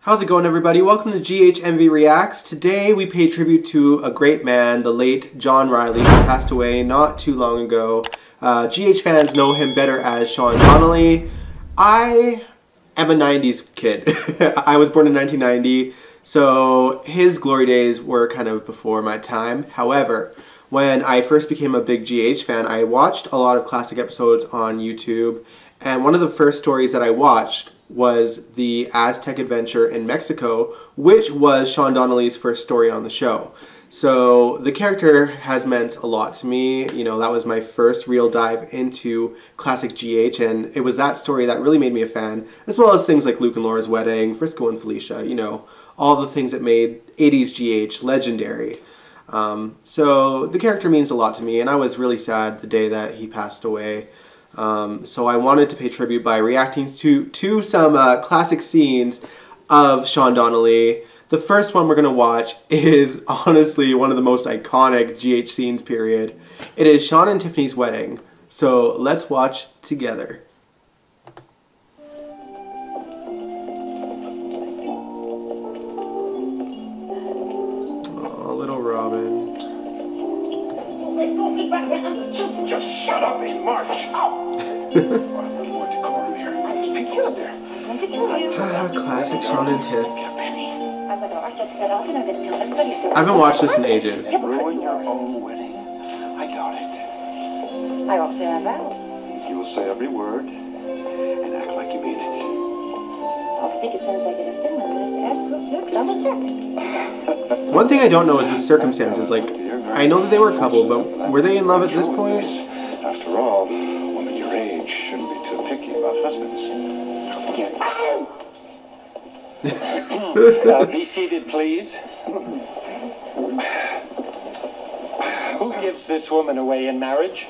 How's it going, everybody? Welcome to GHMV Reacts. Today we pay tribute to a great man, the late John Riley, who passed away not too long ago. GH fans know him better as Sean Donnelly. I am a 90s kid. I was born in 1990, so his glory days were kind of before my time. However, when I first became a big GH fan, I watched a lot of classic episodes on YouTube, and one of the first stories that I watched was the Aztec adventure in Mexico, which was Sean Donnelly's first story on the show. So the character has meant a lot to me. You know, that was my first real dive into classic GH, and it was that story that really made me a fan, as well as things like Luke and Laura's wedding, Frisco and Felicia, you know, all the things that made 80s GH legendary. So the character means a lot to me, and I was really sad the day that he passed away. So I wanted to pay tribute by reacting to some classic scenes of Sean Donnelly. The first one we're going to watch is honestly one of the most iconic GH scenes, period. It is Sean and Tiffany's wedding. So let's watch together. Oh, little Robin. Just shut up and march. Classic Sean and Tiff. I haven't watched this in ages. Ruin your own wedding. I doubt it. I won't say I vow. You will say every word and act like you mean it. I'll speak as soon as I get a thing. Double checked. One thing I don't know is the circumstances. Like, I know that they were a couple, but were they in love at this point? After all, women your age shouldn't be too picky about husbands. Be seated, please. Who gives this woman away in marriage?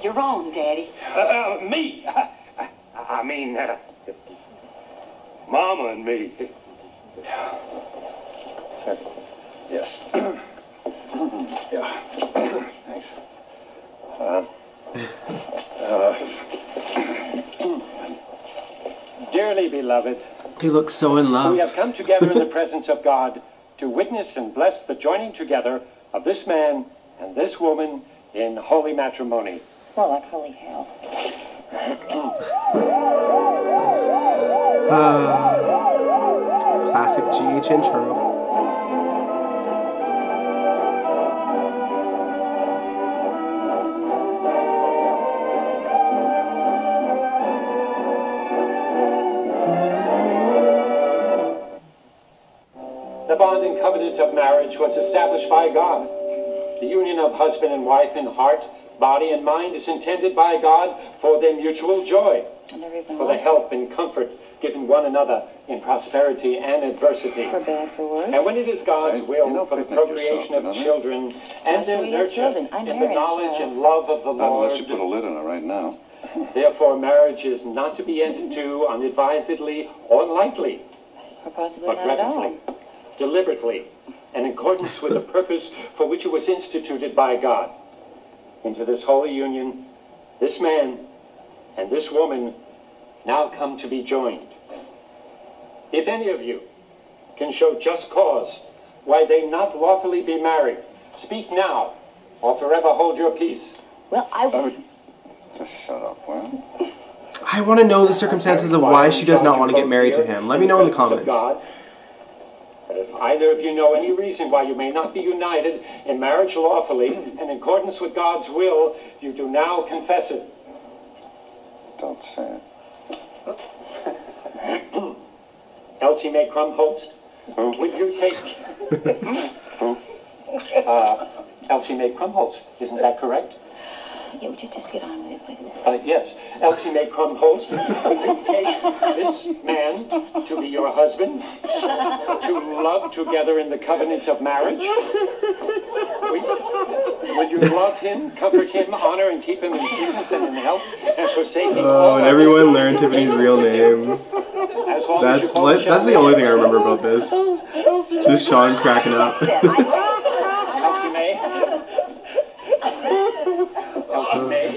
You're wrong, Daddy. Me. I mean, Mama and me. Yes. Yeah. Thanks. Dearly beloved, They look so in love. we have come together in the presence of God to witness and bless the joining together of this man and this woman in holy matrimony. Well, like holy hell. Classic GH intro. The bond and covenant of marriage was established by God. The union of husband and wife in heart, body, and mind is intended by God for their mutual joy, for the help and comfort given one another in prosperity and adversity. For bad, for worse. And when it is God's will for the procreation of children and their nurture in the knowledge and love of the Lord, Unless you put a lid on it right now. therefore marriage is not to be entered into unadvisedly or lightly, Or possibly but not at all. reverently, deliberately, and in accordance with the purpose for which it was instituted by God. Into this holy union, this man and this woman now come to be joined. If any of you can show just cause why they not lawfully be married, speak now, or forever hold your peace. Well, I would. Just shut up, well. I want to know the circumstances of why she does not want to get married to him. Let me know in the comments. But if either of you know any reason why you may not be united in marriage lawfully and in accordance with God's will, you do now confess it. Don't say it. Elsie Mae Crumholst, would you take... Elsie Mae Crumholst, isn't that correct? Yeah, would you just get on with it, please? Yes, Elsie Mae Crumholst, would you take this man to be your husband, to love together in the covenant of marriage? Would you love him, comfort him, honor and keep him in peace and in health, and forsake him? Oh, and everyone learned Tiffany's real name. That's the only thing I remember about this. Just Sean cracking up. Elsie Mae? Elsie Mae?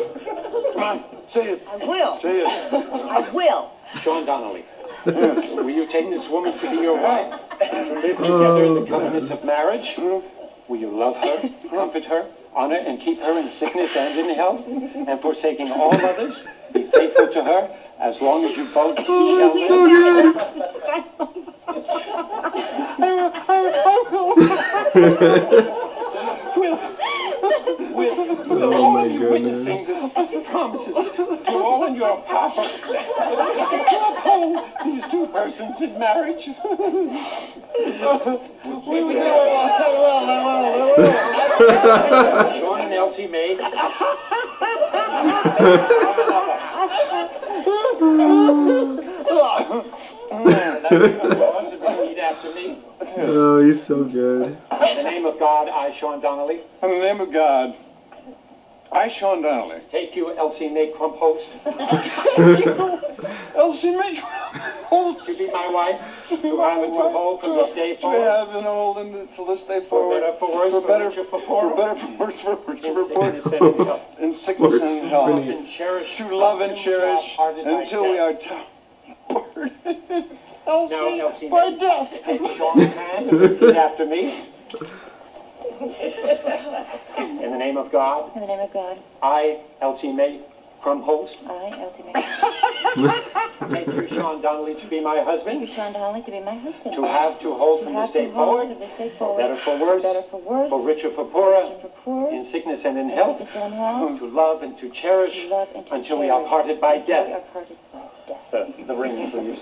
Come on, say it. I will. Say it. I will. Sean Donnelly. Will you take this woman to be your wife? To live together in the covenant of marriage? Will you love her, comfort her, honor and keep her in sickness and in health? And forsaking all others, be faithful to her as long as you both shall live? Will Oh my you goodness. witnessing this promises to all in your power uphold these two persons in marriage? Sean and Elsie May. Repeat after me. Oh, he's so good. In the name of God, I, Sean Donnelly, In the name of God, I, Sean Donnelly. take you, Elsie May Crumpholst, Elsie May. to be my wife, to have and to hold from this day To forward, have and hold until this day for forward. better, for worse, For for better, richer, for for poorer, better, for worse, for richer, in for poor, sickness and in health. in sickness Words and health. infinity. And cherish, To love and cherish until we are Now, Elsie, Elsie by May, death. take Sean's hand and repeat after me. In the name of God, In the name of God, I, Elsie May Crumpholst, I, Elsie May, take you, Sean Donnelly, to be my take husband, you, Sean Donnelly, to be my husband. to have, to hold To from have this day to hold forward, from this day for forward, better, for worse, better for worse, for richer, for poorer, richer for poor, in sickness and in health, sickness and in health, to love and to cherish to love and to until we are cherish, parted by until we are death. parted by death. The ring, please.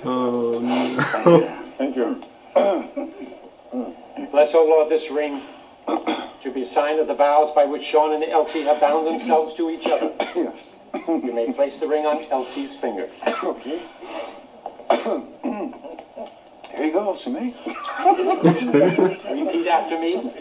Oh no. Thank you. Bless, O Lord, this ring to be a sign of the vows by which Sean and Elsie have bound themselves to each other. Yes. You may place the ring on Elsie's finger. Okay. Here you go, Elsie May. Repeat after me.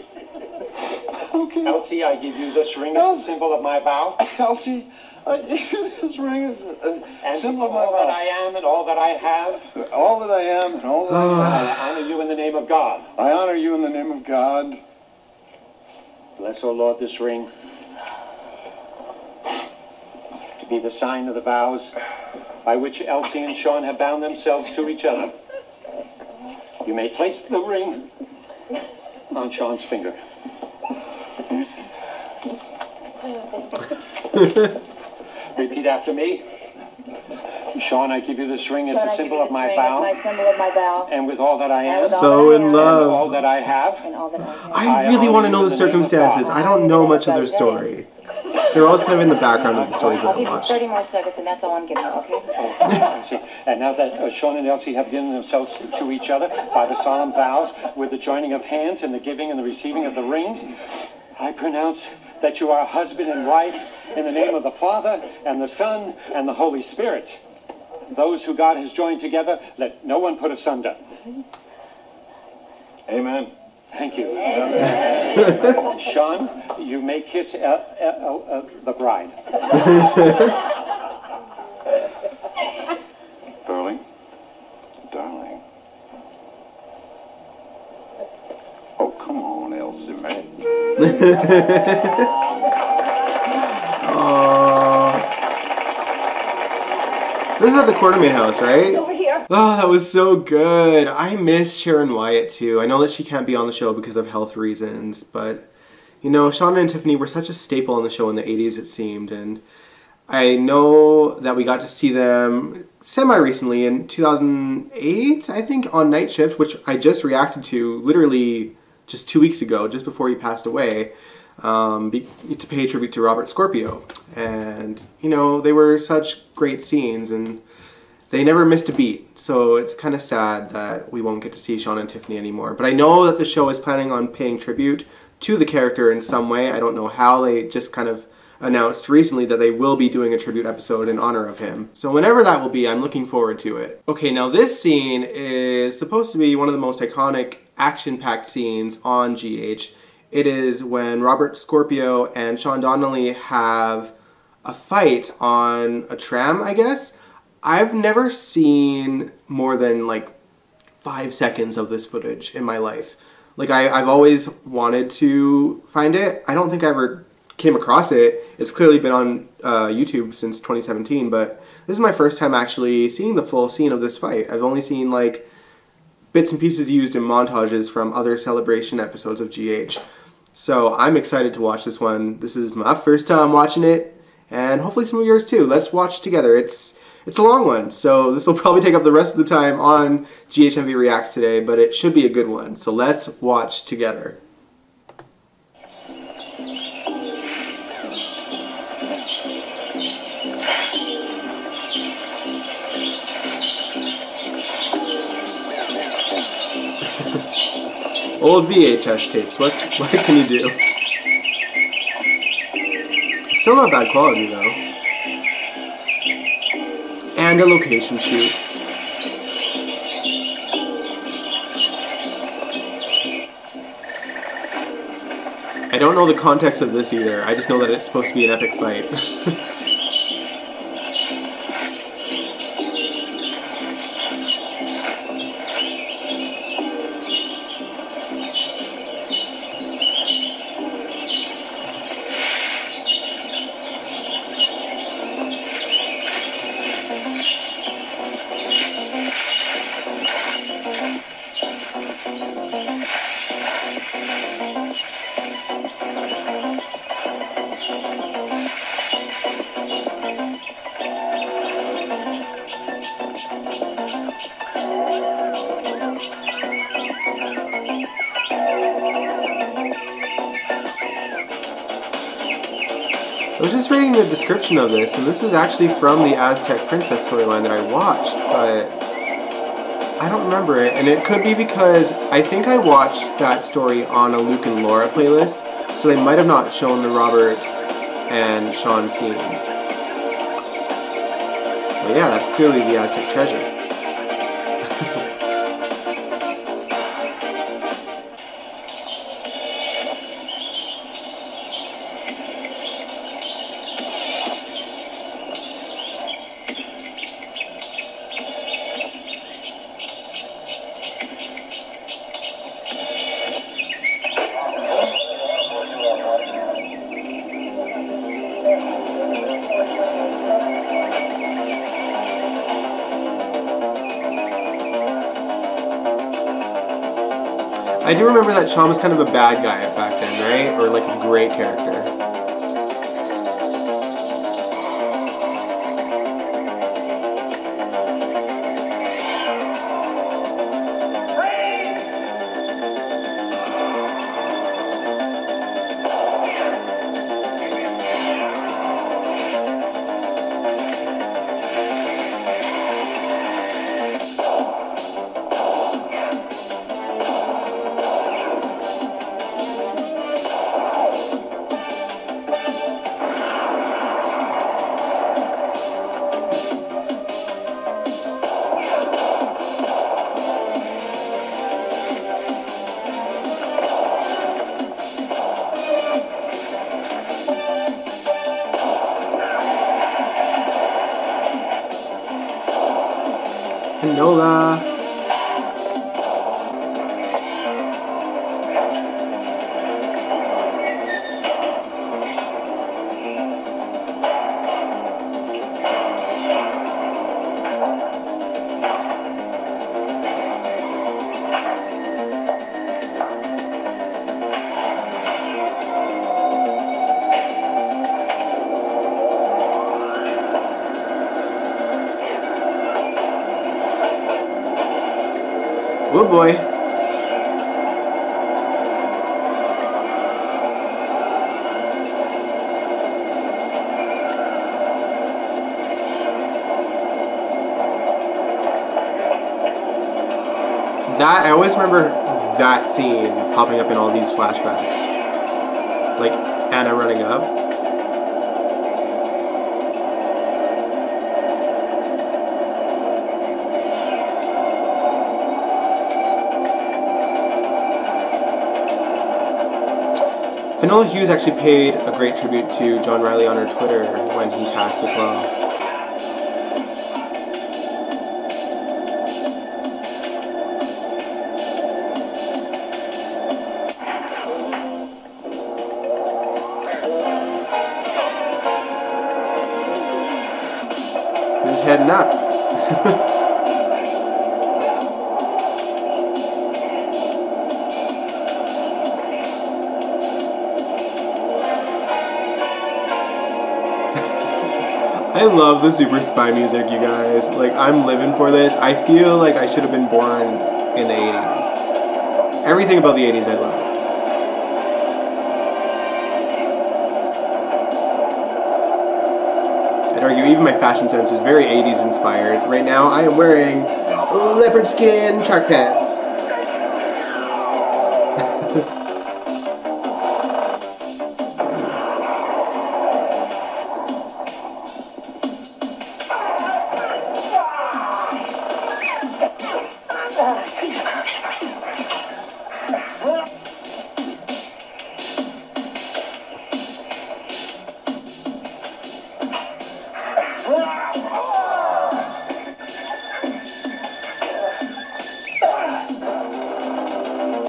Okay. Elsie, I give you this ring as a symbol of my vow, Elsie, this ring is a and symbol of my all that vow. I am and all that I have, All that I am and all that I have. I honor you in the name of God. I honor you in the name of God. Bless, O Lord, this ring to be the sign of the vows by which Elsie and Sean have bound themselves to each other. You may place the ring on Sean's finger. Repeat after me. Sean, I give you this ring as Sean, a I give symbol you of this my ring vow, as my symbol of my vow, and with all that I am, with all So that I in am, and all love. that I have, and all that I have. I really want to know the circumstances. I don't know much of their story. They're always kind of in the background of the stories that I'll I've give you watched. 30 more seconds, and that's all I'm giving you, okay? I see. And now that Sean and Elsie have given themselves to each other by the solemn vows, with the joining of hands and the giving and the receiving of the rings, I pronounce that you are husband and wife in the name of the Father and the Son and the Holy Spirit. Those who God has joined together, let no one put asunder. Amen. Thank you. Sean, you may kiss the bride. Darling. Darling. Oh, come on, Elsie May. This is at the Quartermain house, right? Over here. Oh, that was so good. I miss Sharon Wyatt too. I know that she can't be on the show because of health reasons, but you know, Shauna and Tiffany were such a staple on the show in the 80s, it seemed, and I know that we got to see them semi-recently in 2008, I think, on Night Shift, which I just reacted to literally just 2 weeks ago, just before he passed away, to pay tribute to Robert Scorpio. And, you know, they were such great scenes, and they never missed a beat. So it's kind of sad that we won't get to see Sean and Tiffany anymore. But I know that the show is planning on paying tribute to the character in some way. I don't know how. They just kind of announced recently that they will be doing a tribute episode in honor of him. So whenever that will be, I'm looking forward to it. Okay, now this scene is supposed to be one of the most iconic action-packed scenes on GH. It is when Robert Scorpio and Sean Donnelly have a fight on a tram, I guess. I've never seen more than like 5 seconds of this footage in my life. Like I've always wanted to find it. I don't think I ever came across it. It's clearly been on YouTube since 2017, but this is my first time actually seeing the full scene of this fight. I've only seen like bits and pieces used in montages from other Celebration episodes of GH. So I'm excited to watch this one. This is my first time watching it, and hopefully some of yours too. Let's watch together. It's a long one, so this will probably take up the rest of the time on GHMV Reacts today, but it should be a good one. So let's watch together. Old VHS tapes, what can you do? Still not bad quality though. And a location shoot. I don't know the context of this either, I just know that it's supposed to be an epic fight. I was just reading the description of this, and this is actually from the Aztec Princess storyline that I watched, but I don't remember it, and it could be because I think I watched that story on a Luke and Laura playlist, so they might have not shown the Robert and Sean scenes. But yeah, that's clearly the Aztec treasure. I do remember that Sean was kind of a bad guy back then, right? Or like a great character. Finola. Oh boy. That, I always remember that scene popping up in all these flashbacks. Like Anna running up. Finola Hughes actually paid a great tribute to John Riley on her Twitter when he passed as well. just heading up. I love the super spy music, you guys. Like, I'm living for this. I feel like I should have been born in the 80s. Everything about the 80s I love. I'd argue even my fashion sense is very 80s inspired. Right now I am wearing leopard skin track pants.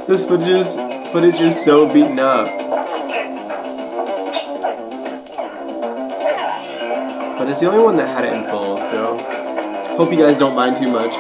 This footage is so beaten up. But it's the only one that had it in full, so hope you guys don't mind too much.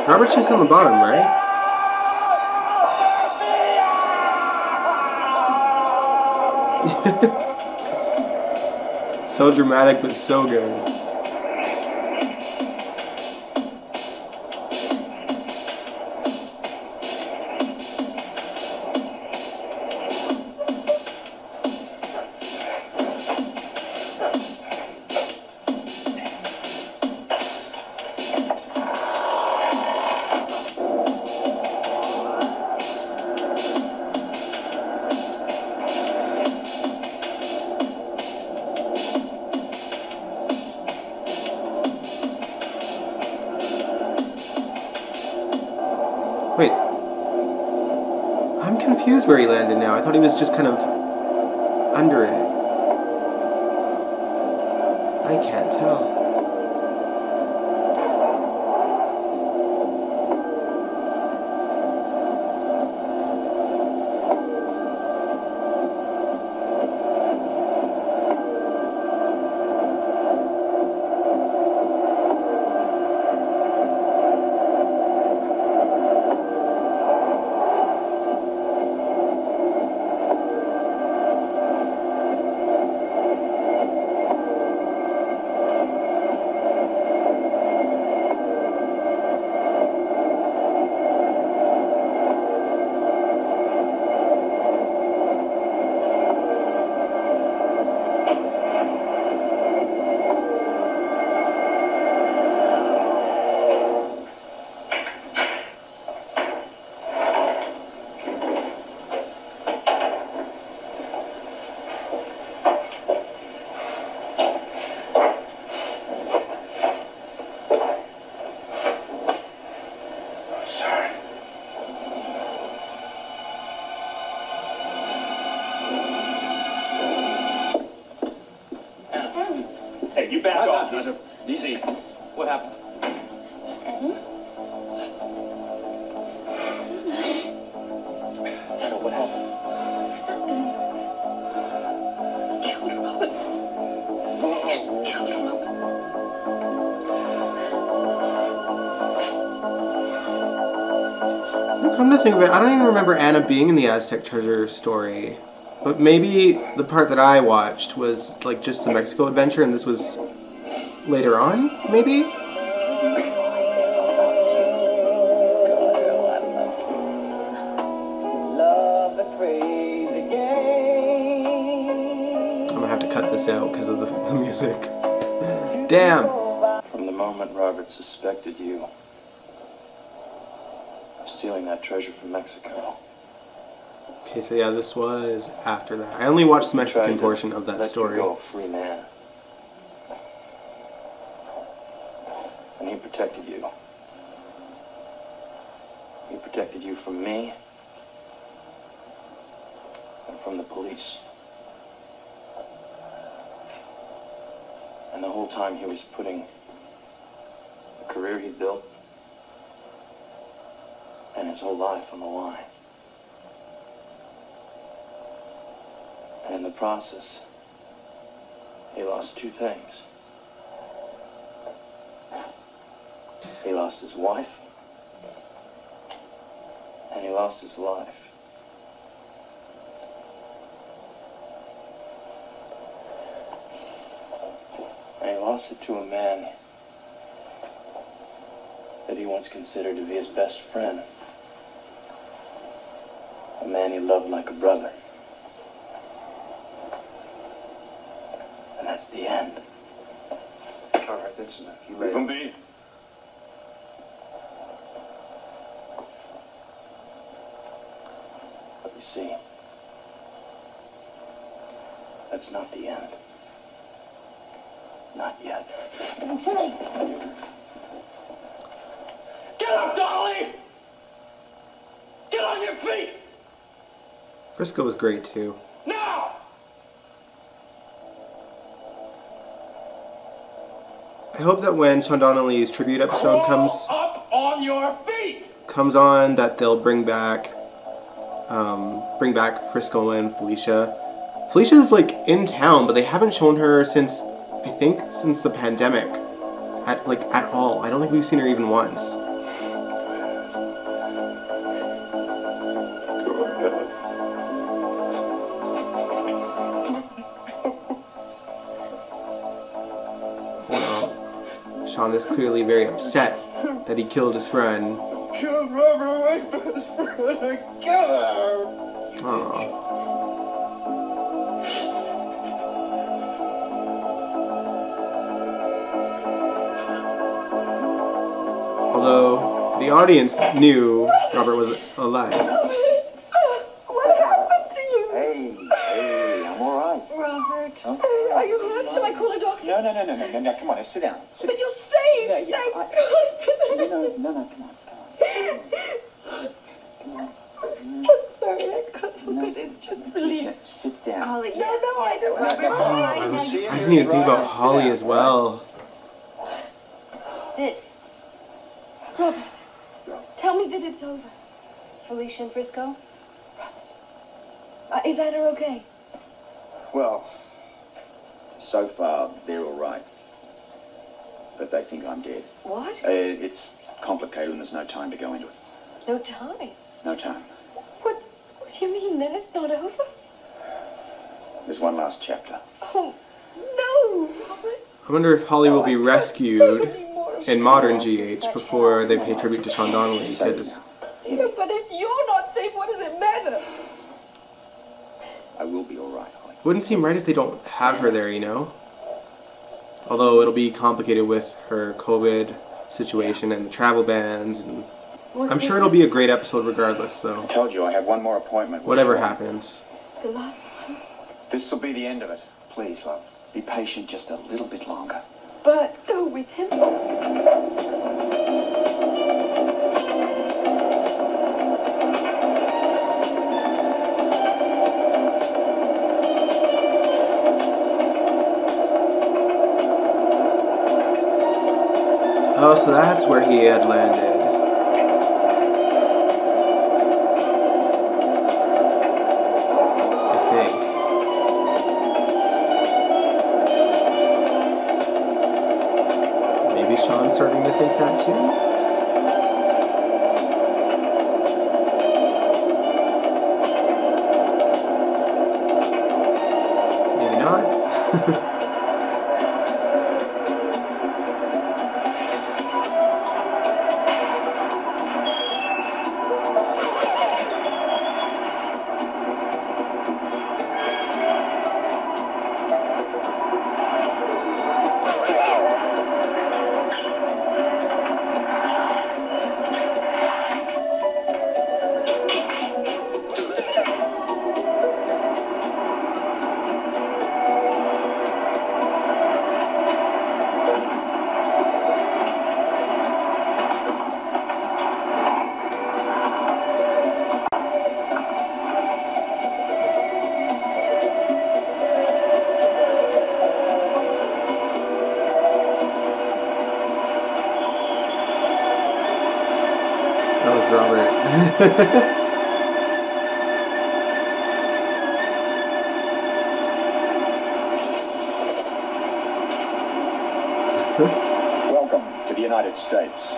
Robert's just on the bottom, right? So dramatic, but so good. Wait, I'm confused where he landed now. I thought he was just kind of under it. I can't tell. Hey, you back off. Easy. What happened? Anna, what happened? Come to think of it, I don't even remember Anna being in the Aztec treasure story. But maybe the part that I watched was like just the Mexico adventure and this was later on, maybe? I'm gonna have to cut this out because of the music. Damn! From the moment Robert suspected you of stealing that treasure from Mexico. Okay, so yeah, this was after that. I only watched the Mexican portion of that story. Let you go, free man. And he protected you. He protected you from me and from the police. And the whole time he was putting the career he built and his whole life on the line. And in the process, he lost two things. He lost his wife, and he lost his life. And he lost it to a man that he once considered to be his best friend. A man he loved like a brother. And that's the end. All right, that's enough. You leave him be. But you see, that's not the end. Not yet. Get up, Dolly! Get on your feet! Frisco was great too. Now! I hope that when Sean Donnelly's tribute episode Up on your feet! comes on, that they'll bring back Frisco and Felicia. Felicia's like in town, but they haven't shown her since, I think, since the pandemic. At all. I don't think we've seen her even once. Well, Sean is clearly very upset that he killed his friend. Killed Robert, my best friend. I killed him. Aww. Although the audience knew Robert was alive. What happened to you? Hey, I'm all right. Robert, are you hurt? Shall I call a doctor? No, come on, now, sit down. But you're safe. Yeah, yeah, Thank No, God. come on. I'm sorry, I can't forget it. Just relief. Sit down. Holly, no, I don't want to. I didn't even think about Holly as well. Sid. Robert, tell me that it's over. Felicia and Frisco? Is that her okay? Well, so far, they're all right. But they think I'm dead. What? It's complicated and there's no time to go into it. No time. No time. What do you mean? Then it's not over? There's one last chapter. Oh, no, Robert. I wonder if Holly will be rescued in modern GH before they pay tribute to Sean Donnelly, because Yeah, but if you're not safe, what does it matter? I will be all right, Holly. it wouldn't seem right if they don't have her there, you know? Although it'll be complicated with her COVID situation and the travel bans, and I'm sure it'll be a great episode regardless, so I told you I have one more appointment. whatever happens. The last one. This will be the end of it. Please, love, be patient just a little bit longer. But go with him. Oh, so that's where he had landed. I think. Maybe Sean's starting to think that too? Maybe not. it's Robert. Welcome to the United States.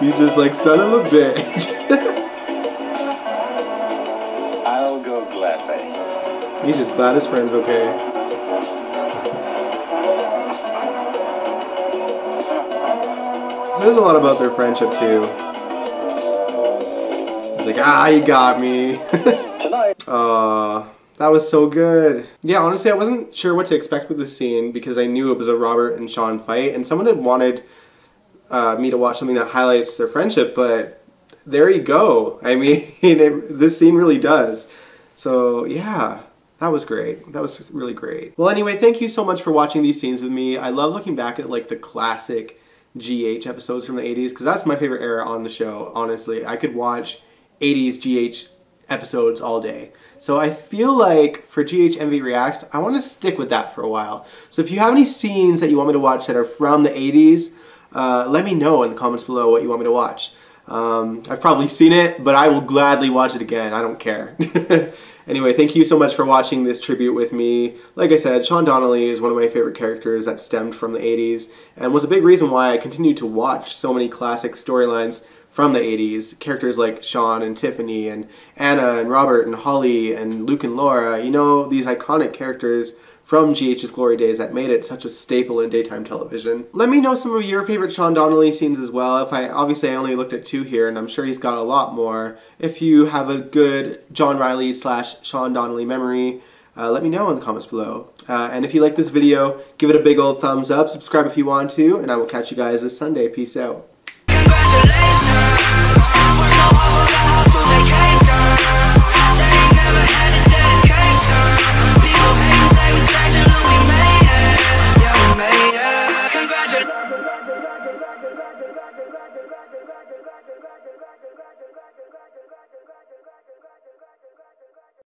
You just like, son of a bitch. I'll go gladly. He's just glad his friend's okay. Says a lot about their friendship too. He's like, ah, you got me. Aww, that was so good. Yeah, honestly, I wasn't sure what to expect with this scene because I knew it was a Robert and Sean fight, and someone had wanted me to watch something that highlights their friendship, but there you go. I mean, this scene really does. So yeah, that was great. That was really great. Well, anyway, thank you so much for watching these scenes with me. I love looking back at like the classic GH episodes from the 80s because that's my favorite era on the show, honestly. I could watch 80s GH episodes all day. So I feel like for GH MV Reacts, I want to stick with that for a while. So if you have any scenes that you want me to watch that are from the 80s, let me know in the comments below what you want me to watch. I've probably seen it, but I will gladly watch it again. I don't care. Anyway, thank you so much for watching this tribute with me. Like I said, Sean Donnelly is one of my favorite characters that stemmed from the 80s and was a big reason why I continued to watch so many classic storylines from the 80s. Characters like Sean and Tiffany and Anna and Robert and Holly and Luke and Laura. You know, these iconic characters from GH's glory days that made it such a staple in daytime television. Let me know some of your favorite Sean Donnelly scenes as well. Obviously I only looked at 2 here and I'm sure he's got a lot more. If you have a good John Riley / Sean Donnelly memory, let me know in the comments below. And if you like this video, give it a big old thumbs up, subscribe if you want to, and I will catch you guys this Sunday. Peace out. Congratulations.